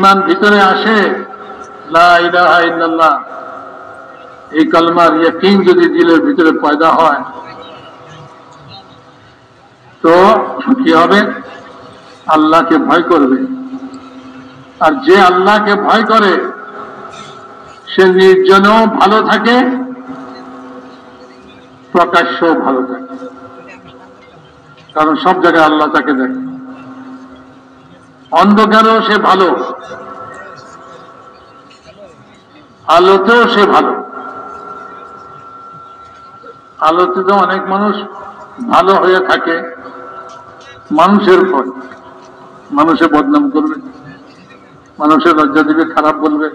ঈমান ভিতরে আসে, লা ইলাহা ইল্লাল্লাহ এই কালমার ইয়াকিন যদি দিলের ভিতরে পয়দা হয়, তো কি হবে? আল্লাহকে ভয় করবে। আর যে আল্লাহকে ভয় করে সে নির্জনেও ভালো থাকে, প্রকাশ্যও ভালো থাকে, কারণ সব জায়গায় আল্লাহ তাকে দেখে। অন্ধকারেও সে ভালো, আলোতেও সে ভালো। আলোতে তো অনেক মানুষ ভালো হয়ে থাকে মানুষের ভয়, মানুষের বদনাম করবে, মানুষের লজ্জা দিবে, খারাপ বলবে,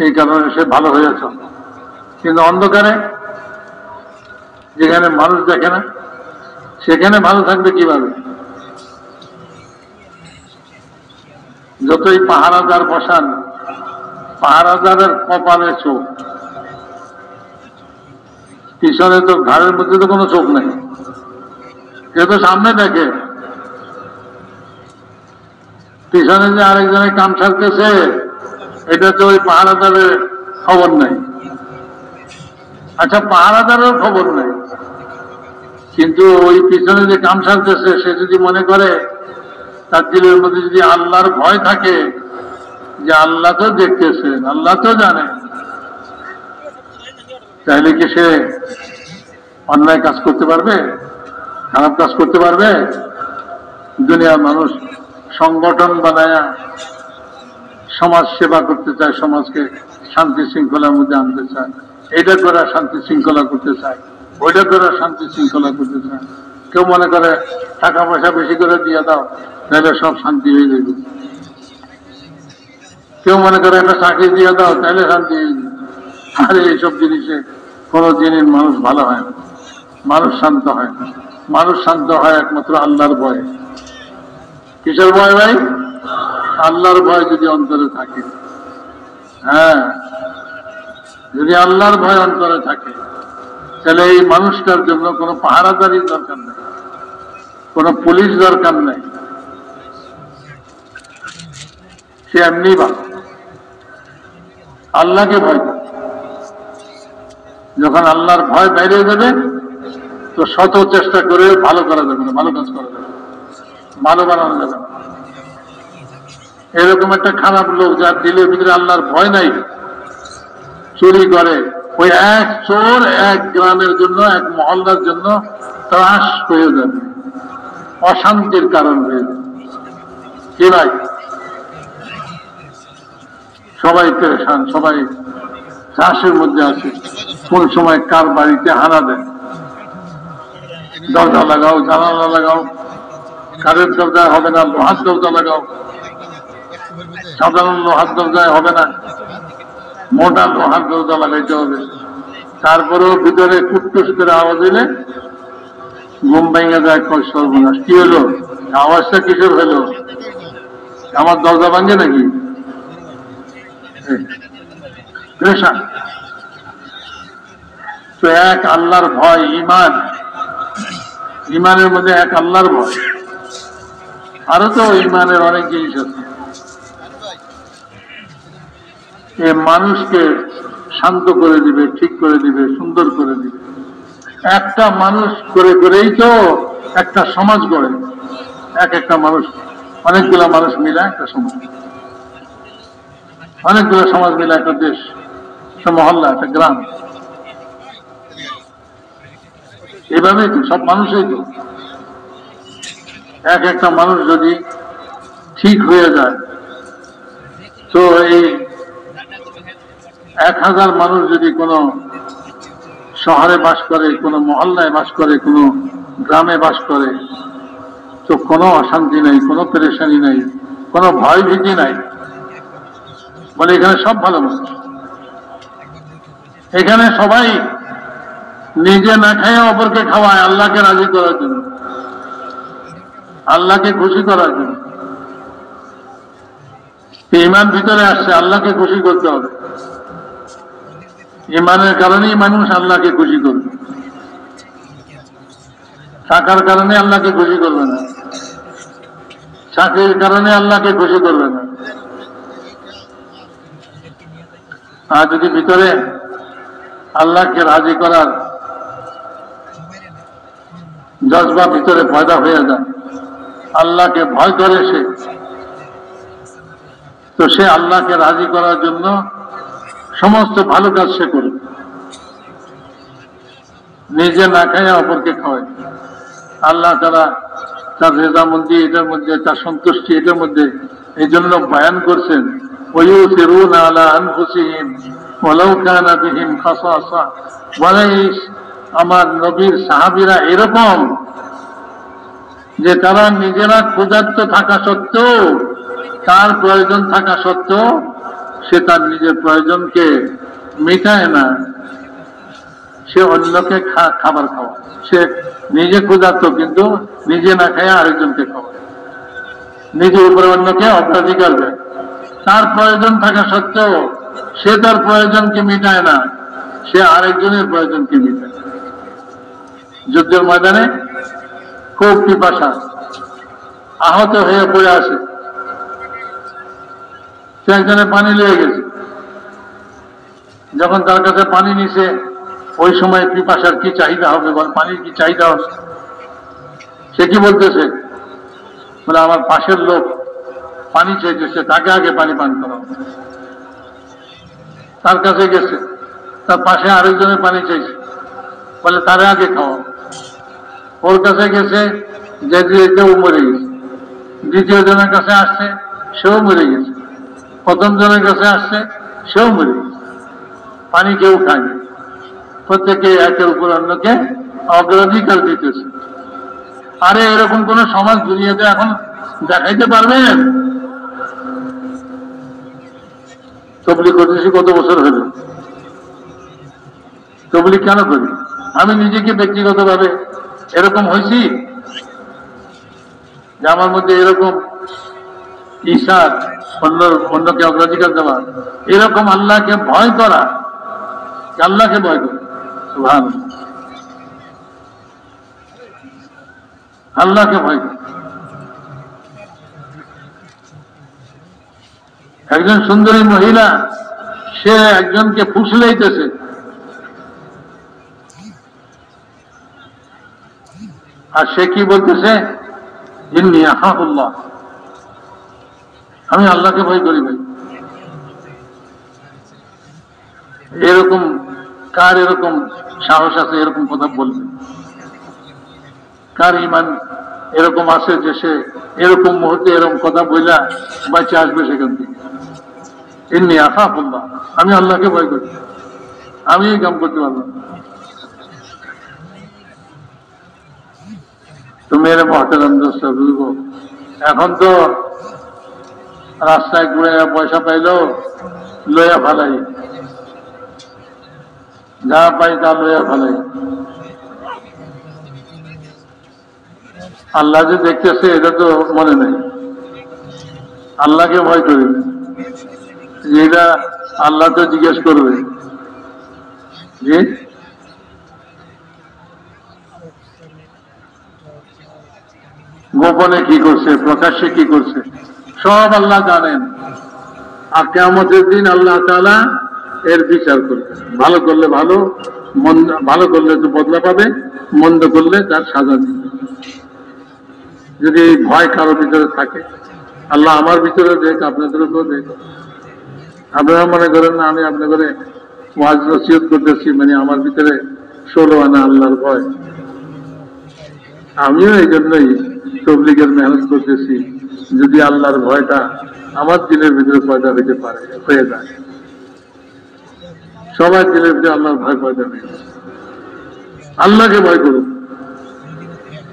এই কারণে সে ভালো হয়েছে। কিন্তু অন্ধকারে যেখানে মানুষ দেখে না, সেখানে ভালো থাকবে কিভাবে? যতই পাহারাদার বসান, পাহারাদারের কপালে চোখ, পিছনে তো ঘাড়ের মধ্যে তো কোনো চোখ নেই, সে তো সামনে দেখে, পিছনে যে আরেকজনের কাম সারতেছে এটা তো ওই পাহারাদারের খবর নাই। আচ্ছা, পাহারাদারের খবর নাই, কিন্তু ওই পিছনে যে কাম সারতেছে সে যদি মনে করে, তার দিলের মধ্যে যদি আল্লাহর ভয় থাকে, যে আল্লাহ তো দেখতেছেন, আল্লাহ তো জানে, তাহলে কি সে অন্যায় কাজ করতে পারবে? খারাপ কাজ করতে পারবে? দুনিয়ার মানুষ সংগঠন বানায় সমাজ সেবা করতে চায়, সমাজকে শান্তি শৃঙ্খলার মধ্যে আনতে চায়, এটা করে শান্তি শৃঙ্খলা করতে চায়, ওইটা করে শান্তি শৃঙ্খলা করতে চায়। কেউ মনে করে টাকা পয়সা বেশি করে দিয়ে দাও, তাহলে সব শান্তি হয়ে যাবে। কেউ মনে করে একটা চাকরি দিয়ে দাও, তাহলে শান্তি হয়ে যাবে। আরে এইসব জিনিসে কোনো জিনিস মানুষ ভালো হয় না, মানুষ শান্ত হয় না। মানুষ শান্ত হয় একমাত্র আল্লাহর ভয়ে। কিসের ভয় ভাই? আল্লাহর ভয় যদি অন্তরে থাকে, হ্যাঁ, যদি আল্লাহর ভয় অন্তরে থাকে, তাহলে এই মানুষটার জন্য কোনো পাহারাদারির দরকার নেই, কোনো পুলিশ দরকার নেই, সে এমনি ভালো আল্লাহকে ভয় করে। যখন আল্লাহর ভয় বাইরে যাবে, তো শত চেষ্টা করে ভালো করা যাবে না, ভালো কাজ করা যাবে, ভালো বানানো যাবে না। এরকম একটা খারাপ লোক যার দিলের ভিতরে আল্লাহর ভয় নাই, চুরি করে, ওই এক চোর এক গ্রামের জন্য, এক মহল্লার জন্য ত্রাস হয়ে যাবে, অশান্তির কারণ হয়ে যাবে। কি ভাই? সবাই পেরেশান, সবাই চাষের মধ্যে আছে, কোন সময় কার বাড়িতে হানা দেয়, দরজা লাগাও, জানালা লাগাও, কারের দরজা হবে না, লোহার দরজা লাগাও, সাধারণ লোহার দরজায় হবে না, মোটা লোহার দরজা লাগাইতে হবে। তারপরেও ভিতরে কুটকুস করে আওয়াজ দিলে ঘুম ভেঙে যায়, কয় সর্বনাশ, কি হলো, আওয়াজটা কিসের হলো, আমার দরজা ভাঙে নাকি? তো এক আল্লাহর ভয়, ইমান, ইমানের মধ্যে এক আল্লাহর ভয়। আরো তো ইমানের অনেক জিনিস আছে। এ মানুষকে শান্ত করে দিবে, ঠিক করে দিবে, সুন্দর করে দিবে। একটা মানুষ করে করেই তো একটা সমাজ গড়ে। এক একটা মানুষ, অনেকগুলা মানুষ মিলে একটা সমাজ, অনেকগুলো সমাজ মিলে একটা দেশ, একটা মহল্লা, একটা গ্রাম। এভাবেই তো সব মানুষই তো, এক একটা মানুষ যদি ঠিক হয়ে যায়, তো এই 1000 মানুষ যদি কোনো শহরে বাস করে, কোনো মহল্লায় বাস করে, কোনো গ্রামে বাস করে, তো কোনো অশান্তি নাই, কোনো পেরেশানি নাই, কোনো ভয় ভীতি নাই। বলে এখানে সব ভালো মানুষ, এখানে সবাই নিজে না খায় অপরকে খাওয়ায়, আল্লাহকে রাজি করার জন্য, আল্লাহকে খুশি করার জন্য। ঈমান ভিতরে আসছে, আল্লাহকে খুশি করতে হবে। ঈমানের কারণেই মানুষ আল্লাহকে খুশি করবে, টাকার কারণে আল্লাহকে খুশি করবে না, চাকরির কারণে আল্লাহকে খুশি করবে না, আর যদি ভিতরে আল্লাহকে রাজি করার জজবা ভিতরে পয়দা হয়ে যায়, আল্লাহকে ভয় করে সে, তো সে আল্লাহকে রাজি করার জন্য সমস্ত ভালো কাজ সে করবে, নিজে না খায় অপরকে খাওয়ায়। আল্লাহ তারা তার রেজামন্দি এটার মধ্যে, তার সন্তুষ্টি এটার মধ্যে এই জন্য বয়ান করছেন, ওয়ুসিরুনা আলা আনফুসিহিম ওয়ালাউ কানা বিহিম খাসাসা। বলে আমার নবীর সাহাবীরা এরকম যে তারা নিজেরা ক্ষুধার্ত থাকা সত্ত্বেও, তার প্রয়োজন থাকা সত্ত্বেও সে তার নিজের প্রয়োজনকে মেটায় না, সে অন্যকে খাবার খাওয়া। সে নিজে ক্ষুধার্ত কিন্তু নিজে না খায় আরেকজনকে খাওয়া, নিজের উপরে অন্যকে অগ্রাধিকার দেয়। তার প্রয়োজন থাকা সত্ত্বেও সে তার প্রয়োজনকে মেটায় না, সে আরেকজনের প্রয়োজনকে মেটায়। যুদ্ধের ময়দানে খুব পিপাসা, আহত হয়ে পড়ে আসে, সে একজনে পানি লেগে গেছে। যখন তার কাছে পানি নিছে, ওই সময় পিপাসার কি চাহিদা হবে, বল পানির কি চাহিদা হবে, সে কি বলতেছে, বলে আমার পাশের লোক পানি চাইতেছে, তাকে আগে পানি পান করা। তার কাছে গেছে, তার পাশে আরেকজনের পানি চাইছে, বলে তারে আগে খাওয়া। ওর কাছে গেছে, যে কেউ মরে গেছে। দ্বিতীয় জনের কাছে আসছে, সেও মরে গেছে। প্রথম জনের কাছে আসছে, সেও মরে গেছে। পানি কেউ খায়নি, প্রত্যেকে একের উপর অন্যকে অগ্রাধিকার দিতেছে। আরে এরকম কোন সমাজ দুনিয়াতে এখন দেখাইতে পারবেন? তবলিগ করতেছি কত বছর হল, তবলিগ কেন করি? আমি নিজেকে ব্যক্তিগতভাবে এরকম হয়েছি যে আমার মধ্যে এরকম ঈশার অন্যকে অগ্রাধিকার দেওয়া, এরকম আল্লাহকে ভয় করা, আল্লাহকে ভয় করা, সুবহানাল্লাহ, আল্লাহকে ভয় করা। একজন সুন্দরী মহিলা, সে একজনকে ফুসলাইতেছে, আর সে কি বলতেছে, ইন্নী আখাফুল্লাহ, আমি আল্লাহকে ভয় করি। ভাই এরকম কার এরকম সাহস আছে এরকম কথা বলবে? কার ইমান এরকম আছে যে সে এরকম মুহূর্তে এরকম কথা বইলা বাঁচে আসবে সেখান থেকে? ইন্নী আখাফুল্লাহ, আমি আল্লাহকে ভয় করি, আমি এই কাম করতে পারবো না। তো মেরে মহতারাম দোস্ত বুঝবো, এখন তো রাস্তায় ঘুরে পয়সা পাইলো লইয়া ফালাই, যা পাই তা লইয়া ফালাই। আল্লাহ যে দেখতেছে এটা তো মনে নেই, আল্লাহকে ভয় করি, এটা আল্লাহ তো জিজ্ঞেস করবে যে গোপনে কি করছে, প্রকাশ্যে কি করছে, সব আল্লাহ জানেন। আর কিয়ামতের দিন আল্লাহ তাআলা এর বিচার করবে। ভালো করলে ভালো, ভালো করলে তো বদলা পাবে, মন্দ করলে তার সাজা দিবে। যদি ভয় কারো ভিতরে থাকে, আল্লাহ আমার ভিতরে দেখ, আপনাদেরকেও দেখ। আপনারা মনে করেন না আমি আপনাদের ওয়াজ নসিহত করতেছি, মানে আমার ভিতরে 16 আনা আল্লাহর ভয়। আমিও এই জন্যই তবলিগের মেহনত করতেছি, যদি আল্লাহর ভয়টা আমার দিলের ভিতরে পয়দা হইতে পারে, হয়ে যায়। সবার দিলের ভিতরে আল্লাহর ভয় পয়দা হয়ে যায়। আল্লাহকে ভয় করুন,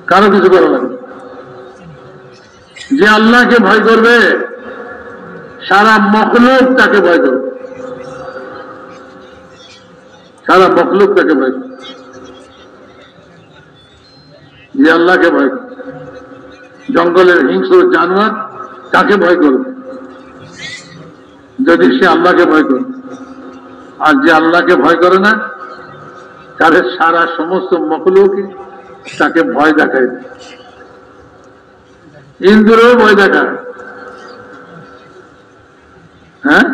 কারো কিছু করা লাগবে। যে আল্লাহকে ভয় করবে, সারা মখলুক তাকে ভয় করবে, সারা মখলুক তাকে ভয় করবে। যে আল্লাহকে ভয় করবে, জঙ্গলের হিংস্র জানোয়ার তাকে ভয় করবে যদি সে আল্লাহকে ভয় করে। আর যে আল্লাহকে ভয় করে না, তাদের সারা সমস্ত মখলুক তাকে ভয় দেখায়, ইন্দ্রও ভয় দেখায়। হ্যাঁ,